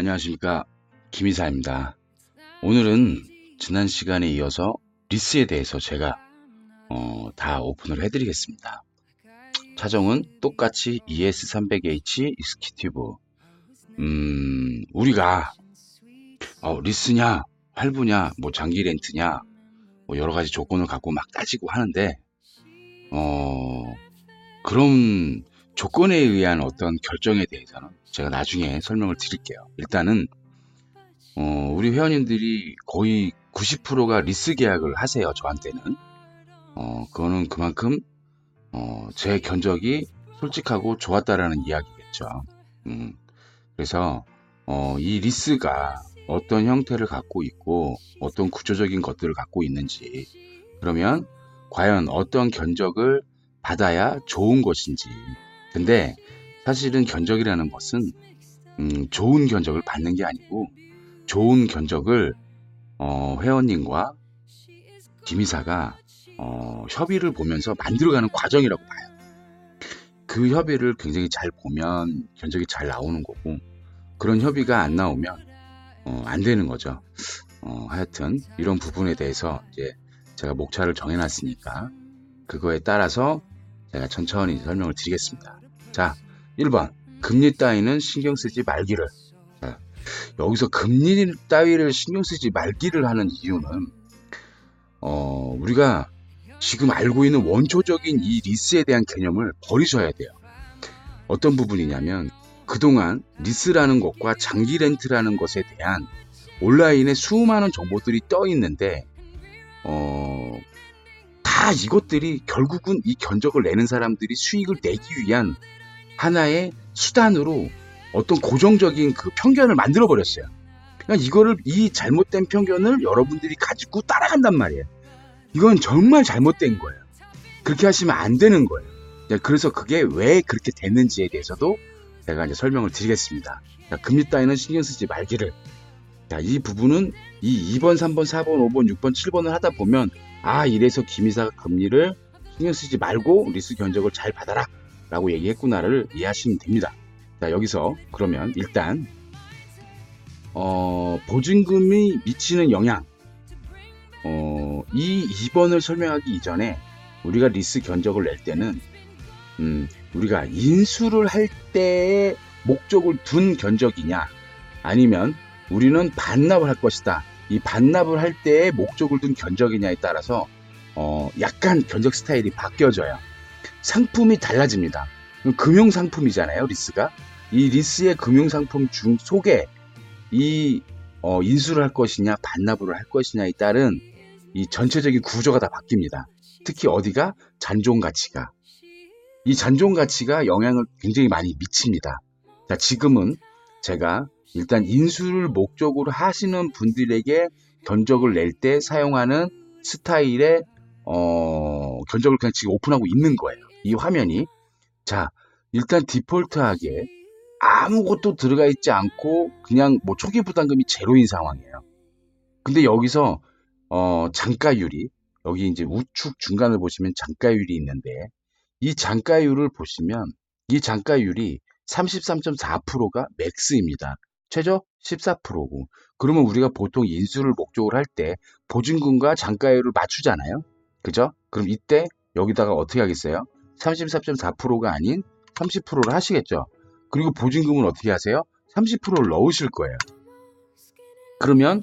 안녕하십니까. 김이사입니다. 오늘은 지난 시간에 이어서 리스에 대해서 제가 다 오픈을 해드리겠습니다. 차종은 똑같이 ES300H 익스큐티브. 우리가 리스냐, 할부냐, 뭐 장기 렌트냐, 뭐 여러 가지 조건을 갖고 막 따지고 하는데 그런 조건에 의한 어떤 결정에 대해서는 제가 나중에 설명을 드릴게요. 일단은 우리 회원님들이 거의 90%가 리스 계약을 하세요. 저한테는. 그거는 그만큼 제 견적이 솔직하고 좋았다라는 이야기겠죠. 그래서 이 리스가 어떤 형태를 갖고 있고 어떤 구조적인 것들을 갖고 있는지, 그러면 과연 어떤 견적을 받아야 좋은 것인지. 근데 사실은 견적이라는 것은 좋은 견적을 받는 게 아니고 좋은 견적을 회원님과 김이사가 협의를 보면서 만들어가는 과정이라고 봐요. 그 협의를 굉장히 잘 보면 견적이 잘 나오는 거고, 그런 협의가 안 나오면 안 되는 거죠. 하여튼 이런 부분에 대해서 이제 제가 목차를 정해놨으니까 그거에 따라서 제가 천천히 설명을 드리겠습니다. 자, 1번 금리 따위는 신경 쓰지 말기를. 자, 여기서 금리 따위를 신경 쓰지 말기를 하는 이유는 우리가 지금 알고 있는 원초적인 이 리스에 대한 개념을 버리셔야 돼요. 어떤 부분이냐면, 그동안 리스라는 것과 장기 렌트라는 것에 대한 온라인에 수많은 정보들이 떠 있는데 다 이것들이 결국은 이 견적을 내는 사람들이 수익을 내기 위한 하나의 수단으로 어떤 고정적인 그 편견을 만들어 버렸어요. 그러니까 이 잘못된 편견을 여러분들이 가지고 따라간단 말이에요. 이건 정말 잘못된 거예요. 그렇게 하시면 안 되는 거예요. 그래서 그게 왜 그렇게 됐는지에 대해서도 제가 이제 설명을 드리겠습니다. 금리 따위는 신경 쓰지 말기를. 이 부분은 이 2번, 3번, 4번, 5번, 6번, 7번을 하다 보면 이래서 김이사가 금리를 신경 쓰지 말고 리스 견적을 잘 받아라 라고 얘기했구나를 이해하시면 됩니다. 자, 여기서 그러면 일단 보증금이 미치는 영향, 이 2번을 설명하기 이전에 우리가 리스 견적을 낼 때는 우리가 인수를 할 때의 목적을 둔 견적이냐, 아니면 우리는 반납을 할 것이다, 이 반납을 할 때의 목적을 둔 견적이냐에 따라서 약간 견적 스타일이 바뀌어져요. 상품이 달라집니다. 금융상품이잖아요, 리스가. 이 리스의 금융상품 속에 이 인수를 할 것이냐 반납을 할 것이냐에 따른 이 전체적인 구조가 다 바뀝니다. 특히 어디가? 잔존가치가. 이 잔존가치가 영향을 굉장히 많이 미칩니다. 자, 지금은 제가 일단 인수를 목적으로 하시는 분들에게 견적을 낼 때 사용하는 스타일의 견적을 그냥 지금 오픈하고 있는 거예요. 이 화면이. 자, 일단 디폴트하게 아무것도 들어가 있지 않고 그냥 뭐 초기 부담금이 제로인 상황이에요. 근데 여기서 장가율이, 여기 이제 우측 중간을 보시면 장가율이 있는데, 이 장가율을 보시면 이 장가율이 33.4%가 맥스입니다. 최저 14%고, 그러면 우리가 보통 인수를 목적으로 할 때 보증금과 장가율을 맞추잖아요. 그죠? 그럼 이때 여기다가 어떻게 하겠어요? 34.4%가 아닌 30%를 하시겠죠. 그리고 보증금은 어떻게 하세요? 30%를 넣으실 거예요. 그러면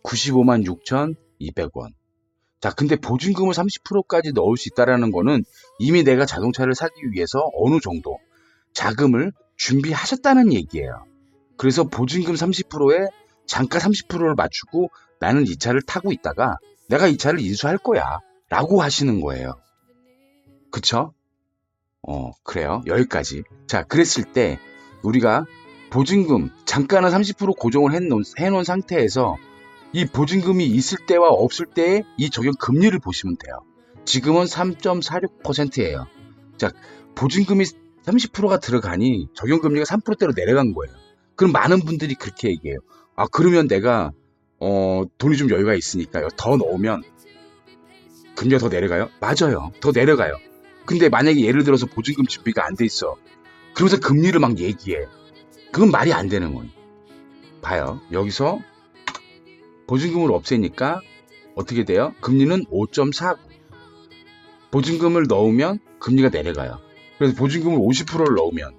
95만 6,200원. 자, 근데 보증금을 30%까지 넣을 수 있다는 거는 이미 내가 자동차를 사기 위해서 어느 정도 자금을 준비하셨다는 얘기예요. 그래서 보증금 30%에 장가 30%를 맞추고 나는 이 차를 타고 있다가 내가 이 차를 인수할 거야 라고 하시는 거예요. 그쵸? 그래요. 여기까지. 자, 그랬을 때 우리가 보증금, 장가는 30% 고정을 해놓은 상태에서 이 보증금이 있을 때와 없을 때의 이 적용 금리를 보시면 돼요. 지금은 3.46%예요. 자, 보증금이 30%가 들어가니 적용 금리가 3%대로 내려간 거예요. 그럼 많은 분들이 그렇게 얘기해요. 그러면 내가 돈이 좀 여유가 있으니까 더 넣으면 금리가 더 내려가요? 맞아요. 더 내려가요. 근데 만약에 예를 들어서 보증금 준비가 안 돼 있어. 그러면서 금리를 막 얘기해. 그건 말이 안 되는 거예요. 봐요. 여기서 보증금을 없애니까 어떻게 돼요? 금리는 5.49. 보증금을 넣으면 금리가 내려가요. 그래서 보증금을 50%를 넣으면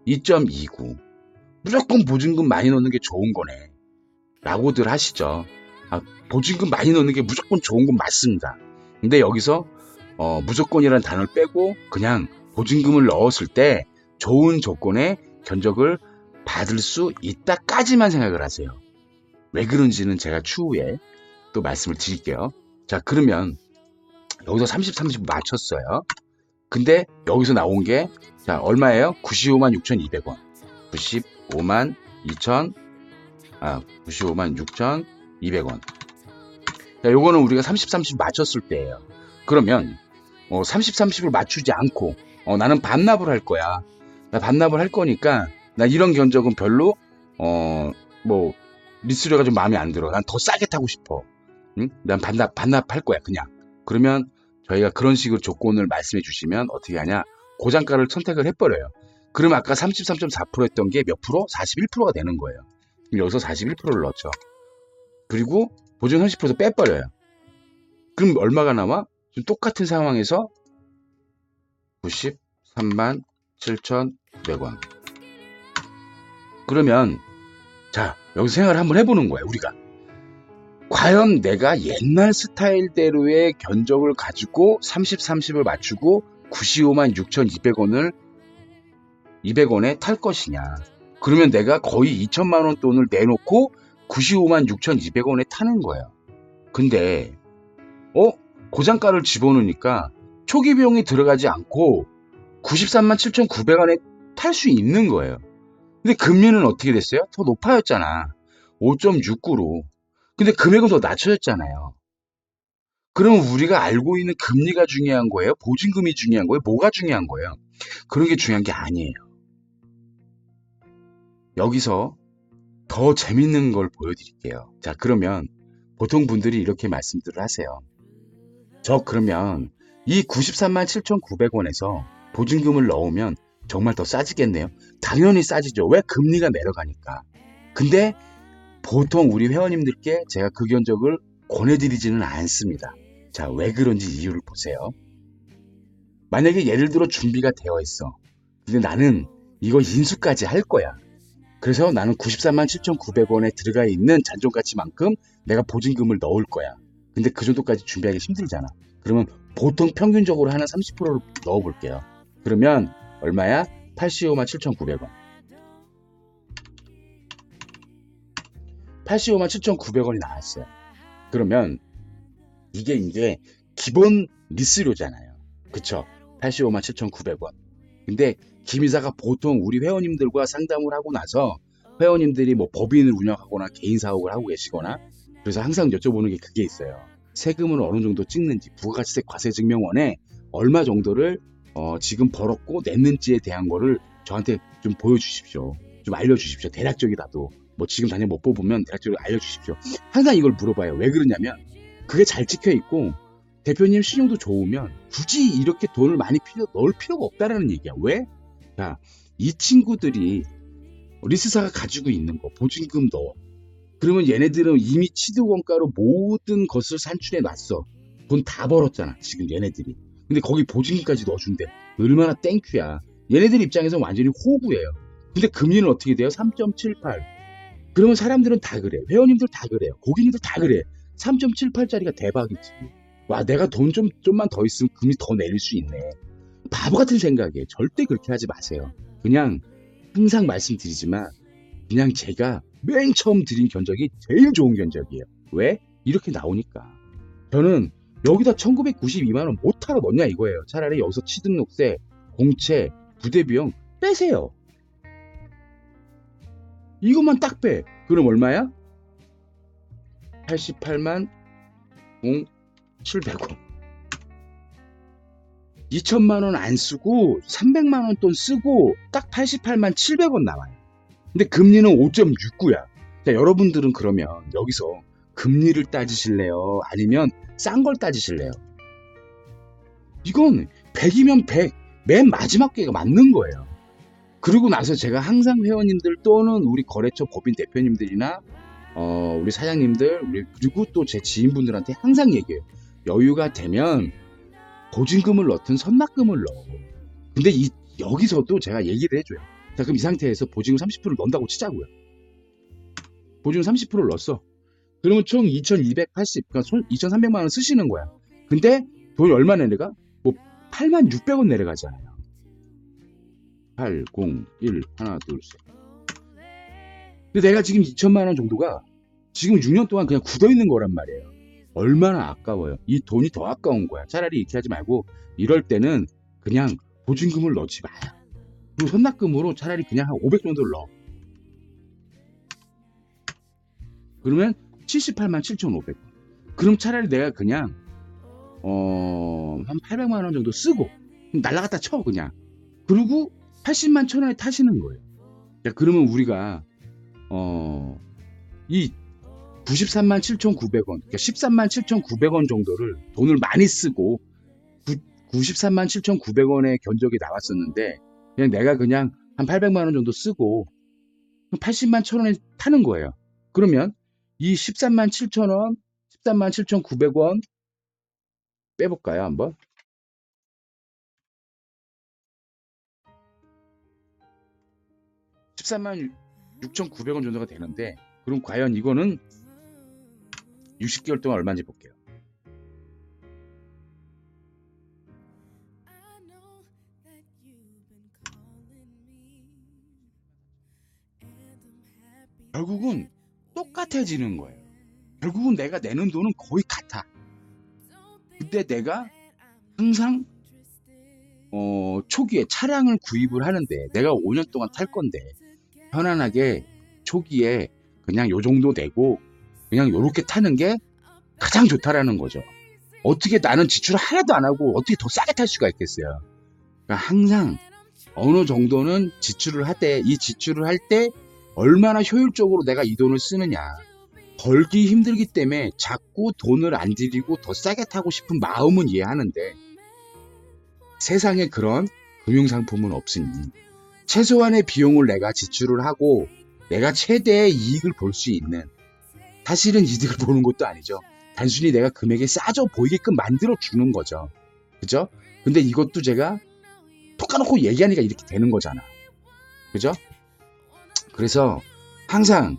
2.29. 무조건 보증금 많이 넣는 게 좋은 거네 라고들 하시죠. 보증금 많이 넣는 게 무조건 좋은 건 맞습니다. 근데 여기서 무조건이라는 단어를 빼고 그냥 보증금을 넣었을 때 좋은 조건의 견적을 받을 수 있다까지만 생각을 하세요. 왜 그런지는 제가 추후에 또 말씀을 드릴게요. 자, 그러면 여기서 30 맞췄어요. 근데 여기서 나온 게 자, 얼마예요? 95만 6,200원. 95만 6,200원. 자, 요거는 우리가 30 맞췄을 때예요. 그러면 30, 30을 맞추지 않고 나는 반납을 할 거야. 나 반납을 할 거니까 나 이런 견적은 별로 리스료가 좀 마음에 안 들어. 난 더 싸게 타고 싶어. 응? 난 반납할 거야 그냥. 그러면 저희가 그런 식으로 조건을 말씀해 주시면 어떻게 하냐? 고장가를 선택을 해버려요. 그럼 아까 33.4% 했던 게 몇 프로? 41%가 되는 거예요. 그럼 여기서 41%를 넣죠. 그리고 보증 30% 빼버려요. 그럼 얼마가 나와? 좀 똑같은 상황에서 93만 7,900원. 그러면 자, 여기서 생각을 한번 해보는 거예요. 우리가 과연 내가 옛날 스타일대로의 견적을 가지고 30, 30을 맞추고 95만 6,200원에 탈 것이냐. 그러면 내가 거의 2천만 원 돈을 내놓고 95만 6,200원에 타는 거예요. 근데 고장가를 집어넣으니까 초기 비용이 들어가지 않고 93만 7,900원에 탈 수 있는 거예요. 근데 금리는 어떻게 됐어요? 더 높아졌잖아. 5.69로. 근데 금액은 더 낮춰졌잖아요. 그러면 우리가 알고 있는 금리가 중요한 거예요? 보증금이 중요한 거예요? 뭐가 중요한 거예요? 그런 게 중요한 게 아니에요. 여기서 더 재밌는 걸 보여드릴게요. 자, 그러면 보통 분들이 이렇게 말씀들을 하세요. 저 그러면 이 93만 7,900원에서 보증금을 넣으면 정말 더 싸지겠네요. 당연히 싸지죠. 왜? 금리가 내려가니까. 근데 보통 우리 회원님들께 제가 그 견적을 권해드리지는 않습니다. 자, 왜 그런지 이유를 보세요. 만약에 예를 들어 준비가 되어 있어. 근데 나는 이거 인수까지 할 거야. 그래서 나는 94만 7,900원에 들어가 있는 잔존가치만큼 내가 보증금을 넣을 거야. 근데 그 정도까지 준비하기 힘들잖아. 그러면 보통 평균적으로 하는 30%를 넣어볼게요. 그러면 얼마야? 85만 7,900원. 85만 7,900원이 나왔어요. 그러면 이게 이제 기본 리스료잖아요. 그쵸? 85만 7,900원. 근데 김이사가 보통 우리 회원님들과 상담을 하고 나서 회원님들이 뭐 법인을 운영하거나 개인 사업을 하고 계시거나 그래서 항상 여쭤보는 게 그게 있어요. 세금을 어느 정도 찍는지 부가가치세 과세증명원에 얼마 정도를 지금 벌었고 냈는지에 대한 거를 저한테 좀 보여주십시오. 좀 알려주십시오. 대략적이라도. 뭐 지금 당장 못 뽑으면 대략적으로 알려주십시오. 항상 이걸 물어봐요. 왜 그러냐면 그게 잘 찍혀있고 대표님 신용도 좋으면 굳이 이렇게 돈을 많이 넣을 필요가 없다라는 얘기야. 왜? 자, 이 친구들이 리스사가 가지고 있는 거 보증금 넣어. 그러면 얘네들은 이미 취득원가로 모든 것을 산출해 놨어. 돈 다 벌었잖아 지금 얘네들이. 근데 거기 보증금까지 넣어준대. 얼마나 땡큐야. 얘네들 입장에서 완전히 호구예요. 근데 금리는 어떻게 돼요? 3.78. 그러면 사람들은 다 그래. 회원님들 다 그래요. 고객님들 다 그래. 3.78짜리가 대박이지. 와, 내가 돈 좀만 더 있으면 금리 더 내릴 수 있네. 바보 같은 생각이에요. 절대 그렇게 하지 마세요. 그냥 항상 말씀드리지만 그냥 제가 맨 처음 드린 견적이 제일 좋은 견적이에요. 왜? 이렇게 나오니까. 저는 여기다 1992만원 못하러 넣냐 이거예요. 차라리 여기서 취등록세, 공채, 부대비용 빼세요. 이것만 딱 빼. 그럼 얼마야? 88만 700원. 2천만원 안 쓰고 300만원 돈 쓰고 딱 88만 700원 나와요. 근데 금리는 5.69야. 자, 여러분들은 그러면 여기서 금리를 따지실래요? 아니면 싼 걸 따지실래요? 이건 100이면 100, 맨 마지막 개가 맞는 거예요. 그러고 나서 제가 항상 회원님들 또는 우리 거래처 법인 대표님들이나 우리 사장님들 그리고 또 제 지인분들한테 항상 얘기해요. 여유가 되면 보증금을 넣든 선납금을 넣어. 근데 여기서도 제가 얘기를 해줘요. 자, 그럼 이 상태에서 보증금 30%를 넣는다고 치자고요. 보증금 30%를 넣었어. 그러면 총 2280, 그러니까 2300만 원 쓰시는 거야. 근데 돈이 얼마 내려가? 뭐 8600원 내려가잖아요. 8, 0, 1, 하나, 둘, 셋. 근데 내가 지금 2000만 원 정도가 지금 6년 동안 그냥 굳어 있는 거란 말이에요. 얼마나 아까워요. 이 돈이 더 아까운 거야. 차라리 이렇게 하지 말고 이럴 때는 그냥 보증금을 넣지 마요. 그리고 선납금으로 차라리 그냥 한 500 정도를 넣어. 그러면 78만 7,500원. 그럼 차라리 내가 그냥 한 800만 원 정도 쓰고 날라갔다 쳐 그냥. 그리고 80만 1,000원에 타시는 거예요. 자, 그러면 우리가 이 93만 7,900원, 그러니까 13만 7,900원 정도를 돈을 많이 쓰고 93만 7,900원의 견적이 나왔었는데 그냥 내가 그냥 한 800만 원 정도 쓰고 80만 1,000원에 타는 거예요. 그러면 이 13만 7,000원, 13만 7,900원 빼볼까요, 한번? (13만 6,900원) 정도가 되는데 그럼 과연 이거는 60개월 동안 얼마인지 볼게요. 결국은 똑같아지는 거예요. 결국은 내가 내는 돈은 거의 같아. 근데 내가 항상 초기에 차량을 구입을 하는데 내가 5년 동안 탈 건데 편안하게 초기에 그냥 요 정도 내고 그냥 요렇게 타는 게 가장 좋다라는 거죠. 어떻게 나는 지출을 하나도 안 하고 어떻게 더 싸게 탈 수가 있겠어요. 그러니까 항상 어느 정도는 지출을 하되 이 지출을 할 때 얼마나 효율적으로 내가 이 돈을 쓰느냐. 벌기 힘들기 때문에 자꾸 돈을 안 들이고 더 싸게 타고 싶은 마음은 이해하는데 세상에 그런 금융상품은 없으니 최소한의 비용을 내가 지출을 하고 내가 최대의 이익을 볼 수 있는, 사실은 이득을 보는 것도 아니죠. 단순히 내가 금액이 싸져 보이게끔 만들어 주는 거죠. 그죠? 근데 이것도 제가 톡 까놓고 얘기하니까 이렇게 되는 거잖아. 그죠? 그래서 항상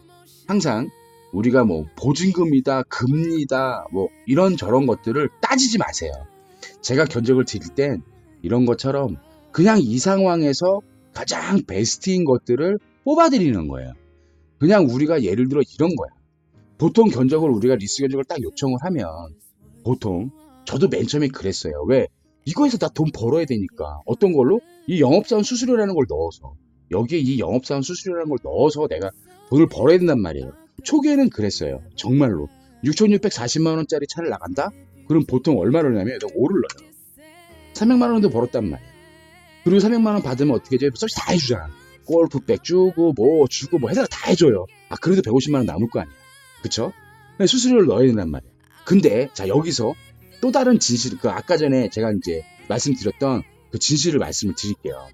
우리가 뭐 보증금이다, 금리다, 뭐 이런 저런 것들을 따지지 마세요. 제가 견적을 드릴 땐 이런 것처럼 그냥 이 상황에서 가장 베스트인 것들을 뽑아드리는 거예요. 그냥 우리가 예를 들어 이런 거야. 보통 견적을 우리가 리스 견적을 딱 요청을 하면 보통 저도 맨 처음에 그랬어요. 왜? 이거에서 나 돈 벌어야 되니까. 어떤 걸로? 이 영업사원 수수료라는 걸 넣어서. 여기에 이 영업사원 수수료라는 걸 넣어서 내가 돈을 벌어야 된단 말이에요. 초기에는 그랬어요. 정말로. 6,640만 원짜리 차를 나간다? 그럼 보통 얼마를 넣냐면 5를 넣어요. 300만 원도 벌었단 말이에요. 그리고 300만 원 받으면 어떻게 해줘요? 서비스 다 해주잖아. 골프백 주고 뭐 주고 뭐 해서 다 해줘요. 아, 그래도 150만 원 남을 거 아니야. 그쵸? 수수료를 넣어야 된단 말이에요. 근데 자, 여기서 또 다른 진실, 그 아까 전에 제가 이제 말씀드렸던 그 진실을 말씀을 드릴게요.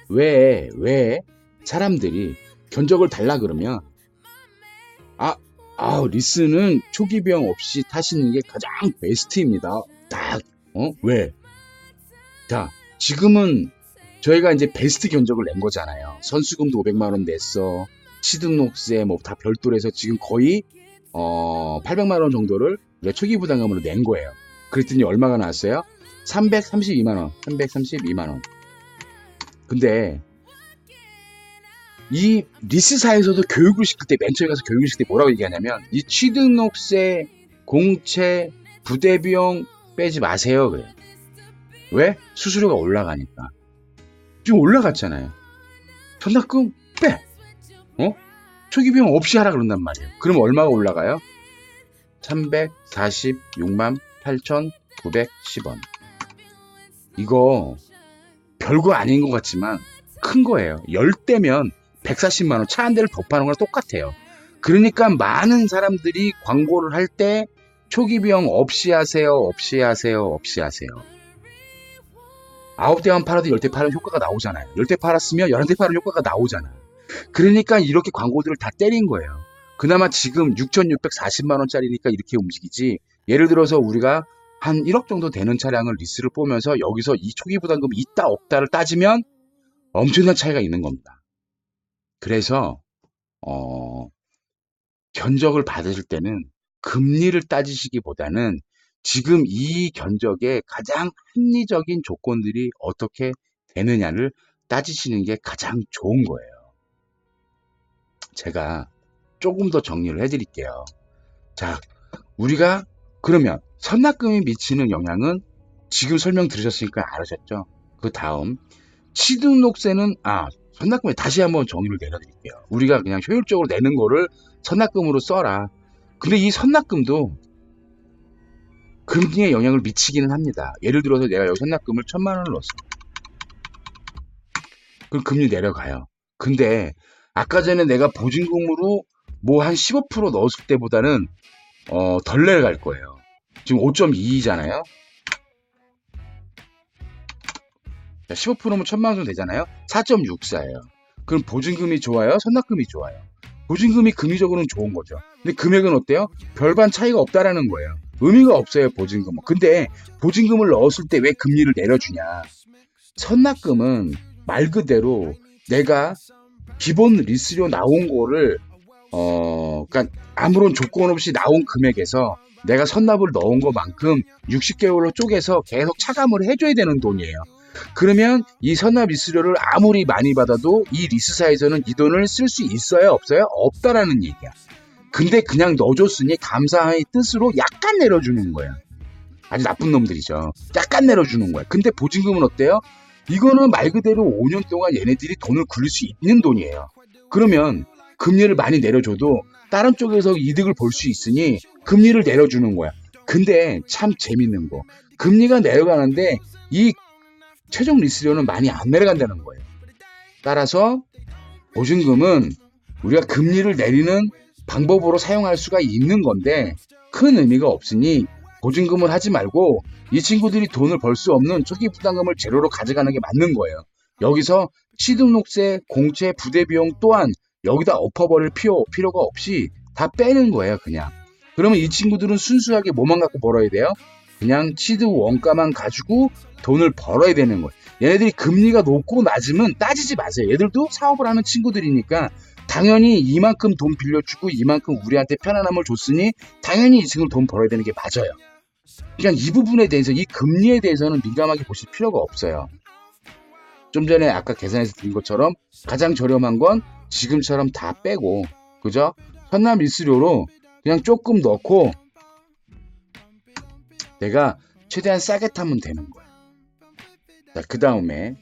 왜 사람들이 견적을 달라 그러면 리스는 초기 비용 없이 타시는 게 가장 베스트입니다. 딱 왜? 자, 지금은 저희가 이제 베스트 견적을 낸 거잖아요. 선수금도 500만 원 냈어. 취등록세 뭐 다 별도로 해서 지금 거의 800만 원 정도를 초기 부담금으로 낸 거예요. 그랬더니 얼마가 나왔어요? 332만 원. 332만 원. 근데 이 리스사에서도 교육을 시킬 때, 맨 처음에 가서 교육을 시킬 때 뭐라고 얘기하냐면 이 취등록세, 공채, 부대비용 빼지 마세요 그래요. 왜? 수수료가 올라가니까. 지금 올라갔잖아요. 전납금 빼. 초기 비용 없이 하라 그런단 말이에요. 그럼 얼마가 올라가요? 346만 8,910원. 이거 별거 아닌 것 같지만 큰 거예요. 10대면 140만 원, 차 한 대를 더 파는 거랑 똑같아요. 그러니까 많은 사람들이 광고를 할 때 초기 비용 없이 하세요, 없이 하세요, 없이 하세요. 9대만 팔아도 10대 팔은 효과가 나오잖아요. 10대 팔았으면 11대 팔은 효과가 나오잖아. 그러니까 이렇게 광고들을 다 때린 거예요. 그나마 지금 6,640만 원짜리니까 이렇게 움직이지. 예를 들어서 우리가 한 1억 정도 되는 차량을 리스를 보면서 여기서 이 초기 부담금이 있다 없다를 따지면 엄청난 차이가 있는 겁니다. 그래서 견적을 받으실 때는 금리를 따지시기보다는 지금 이 견적의 가장 합리적인 조건들이 어떻게 되느냐를 따지시는 게 가장 좋은 거예요. 제가 조금 더 정리를 해드릴게요. 자, 우리가 그러면 선납금이 미치는 영향은 지금 설명 들으셨으니까 알으셨죠? 그 다음 취등록세는 선납금에 다시 한번 정의를 내려드릴게요. 우리가 그냥 효율적으로 내는 거를 선납금으로 써라. 근데 이 선납금도 금리에 영향을 미치기는 합니다. 예를 들어서 내가 여기 선납금을 1,000만 원을 넣었어. 그럼 금리 내려가요. 근데 아까 전에 내가 보증금으로 뭐 한 15% 넣었을 때보다는 덜 내려갈 거예요. 지금 5.2잖아요. 15%면 1,000만 원 정도 되잖아요. 4.64예요. 그럼 보증금이 좋아요? 선납금이 좋아요? 보증금이 금리적으로는 좋은 거죠. 근데 금액은 어때요? 별반 차이가 없다라는 거예요. 의미가 없어요, 보증금은. 근데 보증금을 넣었을 때 왜 금리를 내려주냐? 선납금은 말 그대로 내가 기본 리스료 나온 거를 그러니까 아무런 조건 없이 나온 금액에서 내가 선납을 넣은 것만큼 60개월로 쪼개서 계속 차감을 해줘야 되는 돈이에요. 그러면 이 선납 리스료를 아무리 많이 받아도 이 리스사에서는 이 돈을 쓸 수 있어요? 없어요? 없다라는 얘기야. 근데 그냥 넣어줬으니 감사의 뜻으로 약간 내려주는 거야. 아주 나쁜 놈들이죠. 약간 내려주는 거야. 근데 보증금은 어때요? 이거는 말 그대로 5년 동안 얘네들이 돈을 굴릴 수 있는 돈이에요. 그러면 금리를 많이 내려줘도 다른 쪽에서 이득을 볼 수 있으니 금리를 내려주는 거야. 근데 참 재밌는 거. 금리가 내려가는데 이 최종 리스료는 많이 안 내려간다는 거예요. 따라서 보증금은 우리가 금리를 내리는 방법으로 사용할 수가 있는 건데 큰 의미가 없으니 보증금을 하지 말고 이 친구들이 돈을 벌 수 없는 초기 부담금을 제로로 가져가는 게 맞는 거예요. 여기서 취등록세, 공채, 부대비용 또한 여기다 엎어버릴 필요가 없이 다 빼는 거예요, 그냥. 그러면 이 친구들은 순수하게 뭐만 갖고 벌어야 돼요? 그냥 취득 원가만 가지고 돈을 벌어야 되는 거예요. 얘네들이 금리가 높고 낮으면 따지지 마세요. 얘들도 사업을 하는 친구들이니까 당연히 이만큼 돈 빌려주고 이만큼 우리한테 편안함을 줬으니 당연히 이 친구들 돈 벌어야 되는 게 맞아요. 그냥 이 부분에 대해서 이 금리에 대해서는 민감하게 보실 필요가 없어요. 좀 전에 아까 계산해서 드린 것처럼 가장 저렴한 건 지금처럼 다 빼고 그죠? 선납 리스료로 그냥 조금 넣고 내가 최대한 싸게 타면 되는 거야. 자, 그 다음에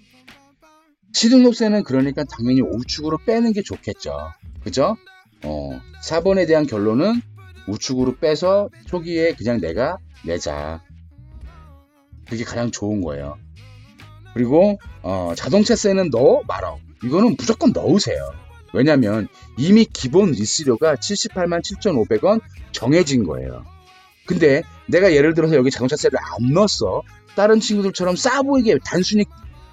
취등록세는 그러니까 당연히 우측으로 빼는 게 좋겠죠. 그죠? 4번에 대한 결론은 우측으로 빼서 초기에 그냥 내가 내자. 그게 가장 좋은 거예요. 그리고 자동차세는 넣어 말아. 이거는 무조건 넣으세요. 왜냐면 이미 기본 리스료가 78만 7,500원 정해진 거예요. 근데 내가 예를 들어서 여기 자동차세를 안 넣었어. 다른 친구들처럼 싸 보이게 단순히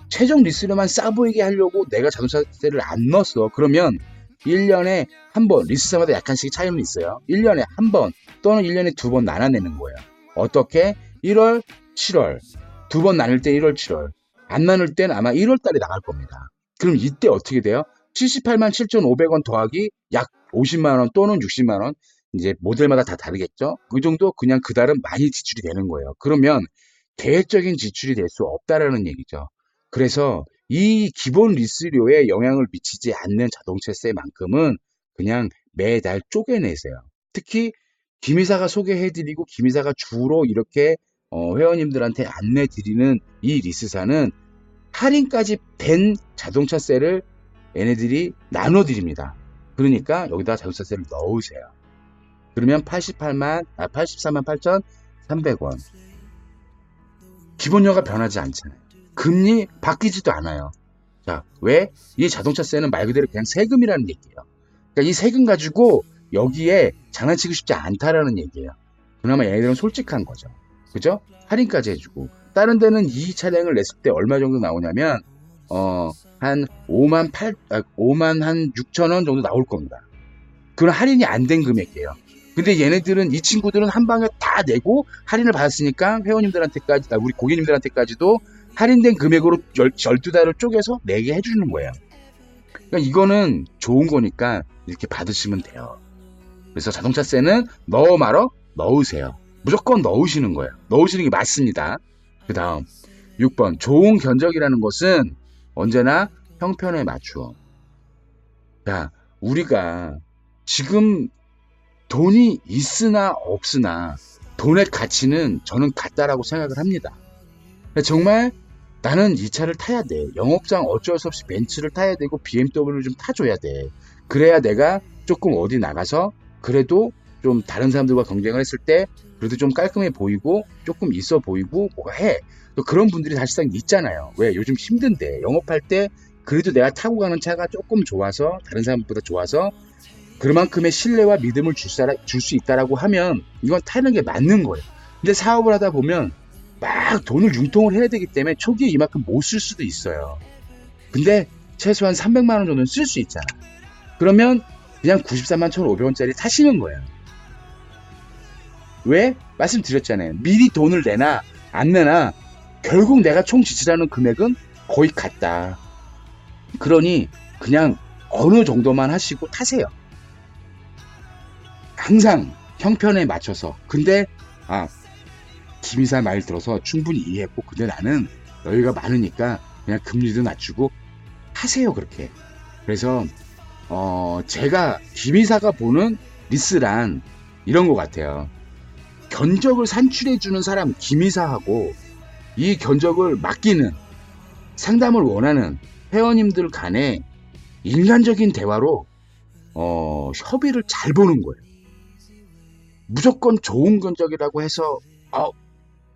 최종 리스료만 싸 보이게 하려고 내가 자동차세를 안 넣었어. 그러면 1년에 한 번, 리스사마다 약간씩 차이는 있어요. 1년에 한 번 또는 1년에 두 번 나눠내는 거예요. 어떻게? 1월, 7월. 두 번 나눌 때 1월, 7월. 안 나눌 때는 아마 1월 달에 나갈 겁니다. 그럼 이때 어떻게 돼요? 78만 7,500원 더하기 약 50만 원 또는 60만 원. 이제 모델마다 다 다르겠죠? 그 정도 그냥 그 달은 많이 지출이 되는 거예요. 그러면 계획적인 지출이 될 수 없다라는 얘기죠. 그래서 이 기본 리스료에 영향을 미치지 않는 자동차세만큼은 그냥 매달 쪼개내세요. 특히 김이사가 소개해드리고 김이사가 주로 이렇게 회원님들한테 안내드리는 이 리스사는 할인까지 된 자동차세를 얘네들이 나눠드립니다. 그러니까 여기다 자동차세를 넣으세요. 그러면 84만 8,300원. 기본료가 변하지 않잖아요. 금리 바뀌지도 않아요. 자, 왜? 이 자동차세는 말 그대로 그냥 세금이라는 얘기예요. 그러니까 이 세금 가지고 여기에 장난치고 싶지 않다라는 얘기예요. 그나마 얘네들은 솔직한 거죠. 그죠? 할인까지 해주고. 다른 데는 이 차량을 냈을 때 얼마 정도 나오냐면 한 5만 6천 원 정도 나올 겁니다. 그건 할인이 안 된 금액이에요. 근데 얘네들은 이 친구들은 한 방에 다 내고 할인을 받았으니까 회원님들한테까지 우리 고객님들한테까지도 할인된 금액으로 12달을 쪼개서 내게 해주는 거예요. 그러니까 이거는 좋은 거니까 이렇게 받으시면 돼요. 그래서 자동차세는 넣어 말어 넣으세요. 무조건 넣으시는 거예요. 넣으시는 게 맞습니다. 그 다음 6번 좋은 견적이라는 것은 언제나 형편에 맞추어. 자, 우리가 지금 돈이 있으나 없으나 돈의 가치는 저는 같다라고 생각을 합니다. 정말 나는 이 차를 타야 돼. 영업장 어쩔 수 없이 벤츠를 타야 되고 BMW를 좀 타줘야 돼. 그래야 내가 조금 어디 나가서 그래도 좀 다른 사람들과 경쟁을 했을 때 그래도 좀 깔끔해 보이고 조금 있어 보이고 뭐가 해. 또 그런 분들이 사실상 있잖아요. 왜? 요즘 힘든데 영업할 때 그래도 내가 타고 가는 차가 조금 좋아서 다른 사람보다 좋아서 그만큼의 신뢰와 믿음을 줄 수 있다라고 하면 이건 타는 게 맞는 거예요. 근데 사업을 하다 보면 막 돈을 융통을 해야 되기 때문에 초기에 이만큼 못 쓸 수도 있어요. 근데 최소한 300만 원 정도는 쓸 수 있잖아. 그러면 그냥 94만 1,500원짜리 타시는 거예요. 왜? 말씀드렸잖아요. 미리 돈을 내나 안 내나 결국 내가 총 지출하는 금액은 거의 같다. 그러니 그냥 어느 정도만 하시고 타세요. 항상 형편에 맞춰서. 근데 김이사 말 들어서 충분히 이해했고 근데 나는 여유가 많으니까 그냥 금리도 낮추고 하세요. 그렇게. 그래서 제가 김이사가 보는 리스란 이런 것 같아요. 견적을 산출해주는 사람 김이사하고 이 견적을 맡기는 상담을 원하는 회원님들 간에 인간적인 대화로 협의를 잘 보는 거예요. 무조건 좋은 견적이라고 해서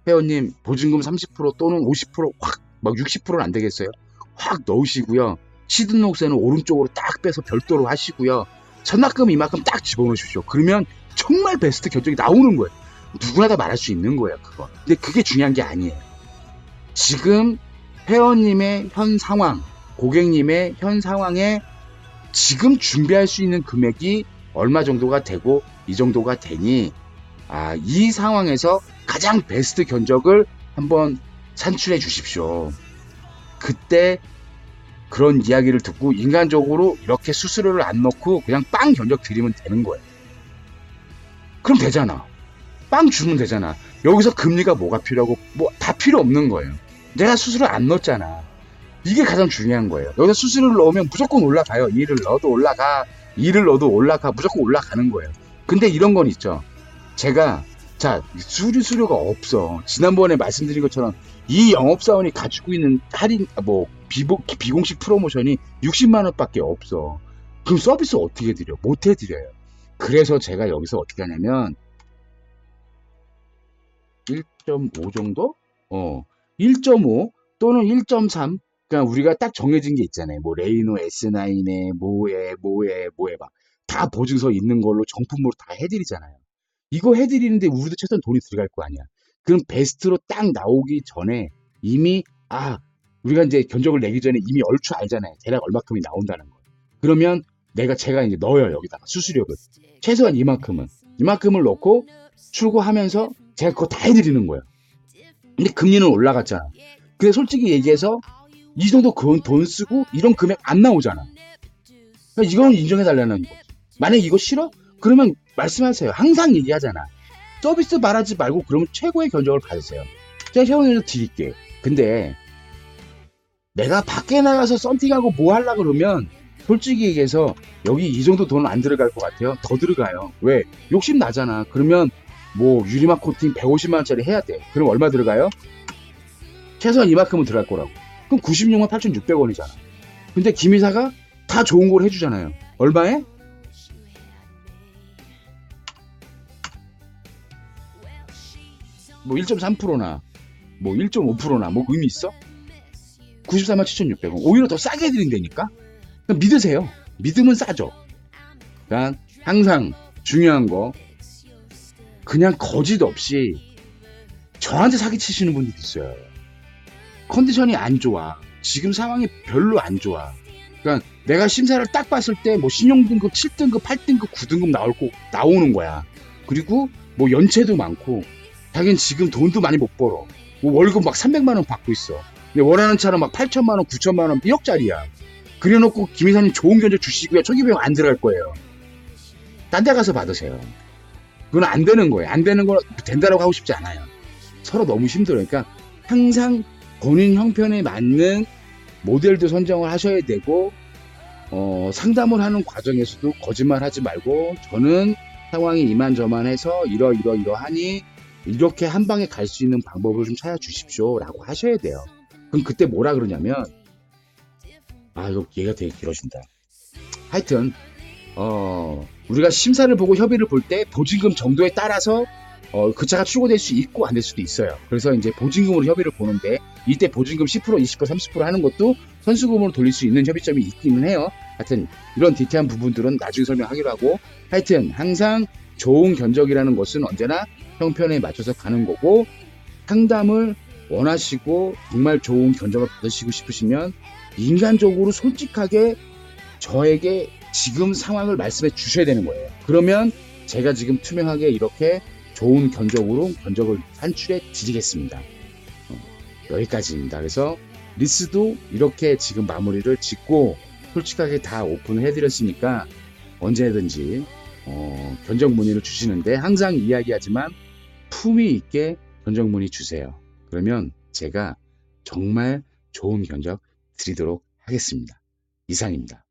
회원님 보증금 30% 또는 50% 확 막 60%는 안 되겠어요? 확 넣으시고요. 시드노스에는 오른쪽으로 딱 빼서 별도로 하시고요. 전납금 이만큼 딱 집어넣으십시오. 그러면 정말 베스트 견적이 나오는 거예요. 누구나 다 말할 수 있는 거예요. 그거. 근데 그게 중요한 게 아니에요. 지금 회원님의 현 상황, 고객님의 현 상황에 지금 준비할 수 있는 금액이 얼마 정도가 되고 이 정도가 되니 이 상황에서 가장 베스트 견적을 한번 산출해 주십시오. 그때 그런 이야기를 듣고 인간적으로 이렇게 수수료를 안 넣고 그냥 빵 견적 드리면 되는 거예요. 그럼 되잖아. 빵 주면 되잖아. 여기서 금리가 뭐가 필요하고 뭐 다 필요 없는 거예요. 내가 수수료 안 넣었잖아. 이게 가장 중요한 거예요. 여기서 수수료를 넣으면 무조건 올라가요. 1을 넣어도 올라가, 2를 넣어도 올라가, 무조건 올라가는 거예요. 근데 이런 건 있죠. 제가 수수료가 없어. 지난번에 말씀드린 것처럼 이 영업사원이 가지고 있는 할인 비공식 프로모션이 60만 원밖에 없어. 그럼 서비스 어떻게 드려? 못 해드려요. 그래서 제가 여기서 어떻게 하냐면 1.5 정도? 1.5 또는 1.3 그러니까 우리가 딱 정해진 게 있잖아요. 뭐 레이노 S9에 뭐에 막 다 보증서 있는 걸로 정품으로 다 해드리잖아요. 이거 해드리는데 우리도 최소한 돈이 들어갈 거 아니야. 그럼 베스트로 딱 나오기 전에 이미 우리가 이제 견적을 내기 전에 이미 얼추 알잖아요. 대략 얼마큼이 나온다는 거. 그러면 제가 이제 넣어요. 여기다가 수수료를 최소한 이만큼을 넣고 출고하면서 제가 그거 다 해드리는 거예요. 근데 금리는 올라갔잖아. 근데 솔직히 얘기해서 이 정도 돈 쓰고 이런 금액 안 나오잖아. 그러니까 이건 인정해달라는 거지. 만약에 이거 싫어? 그러면 말씀하세요. 항상 얘기하잖아. 서비스 말하지 말고 그러면 최고의 견적을 받으세요. 제가 회원님을 드릴게. 근데 내가 밖에 나가서 썬팅하고 뭐 하려고 그러면 솔직히 얘기해서 여기 이 정도 돈은 안 들어갈 것 같아요. 더 들어가요. 왜? 욕심 나잖아. 그러면 뭐 유리막 코팅 150만 원짜리 해야 돼. 그럼 얼마 들어가요? 최소한 이만큼은 들어갈 거라고. 그럼 96만 8,600원이잖아. 근데 김이사가 다 좋은 걸 해주잖아요. 얼마에? 뭐 1.3%나 뭐 1.5%나 뭐 의미 있어? 94만 7,600원. 오히려 더 싸게 해드린다니까? 그냥 믿으세요. 믿으면 싸죠. 그러니까 항상 중요한 거 그냥 거짓 없이 저한테 사기치시는 분들이 있어요. 컨디션이 안 좋아. 지금 상황이 별로 안 좋아. 그러니까 내가 심사를 딱 봤을 때 뭐 신용등급 7등급, 8등급, 9등급 나오는 거야. 그리고 뭐 연체도 많고 자기는 지금 돈도 많이 못 벌어. 뭐 월급 막 300만 원 받고 있어. 근데 원하는 차는 막 8천만 원, 9천만 원, 1억짜리야. 그래놓고 김 이사님 좋은 견적 주시고요. 초기 비용 안 들어갈 거예요. 딴 데 가서 받으세요. 그건 안 되는 거예요. 안 되는 거 된다라고 하고 싶지 않아요. 서로 너무 힘들어요. 그러니까 항상 본인 형편에 맞는 모델도 선정을 하셔야 되고 상담을 하는 과정에서도 거짓말 하지 말고 저는 상황이 이만저만해서 이러하니 이렇게 한 방에 갈 수 있는 방법을 좀 찾아주십시오 라고 하셔야 돼요. 그럼 그때 뭐라 그러냐면 이거 얘가 되게 길어진다. 하여튼 우리가 심사를 보고 협의를 볼 때 보증금 정도에 따라서 그 차가 출고될 수 있고 안 될 수도 있어요. 그래서 이제 보증금으로 협의를 보는데 이때 보증금 10%, 20%, 30% 하는 것도 선수금으로 돌릴 수 있는 협의점이 있기는 해요. 하여튼 이런 디테일한 부분들은 나중에 설명하기로 하고 하여튼 항상 좋은 견적이라는 것은 언제나 형편에 맞춰서 가는 거고 상담을 원하시고 정말 좋은 견적을 받으시고 싶으시면 인간적으로 솔직하게 저에게 지금 상황을 말씀해 주셔야 되는 거예요. 그러면 제가 지금 투명하게 이렇게 좋은 견적으로 견적을 산출해 드리겠습니다. 여기까지입니다. 그래서 리스도 이렇게 지금 마무리를 짓고 솔직하게 다 오픈을 해드렸으니까 언제든지 견적 문의를 주시는데 항상 이야기하지만 품위 있게 견적 문의 주세요. 그러면 제가 정말 좋은 견적 드리도록 하겠습니다. 이상입니다.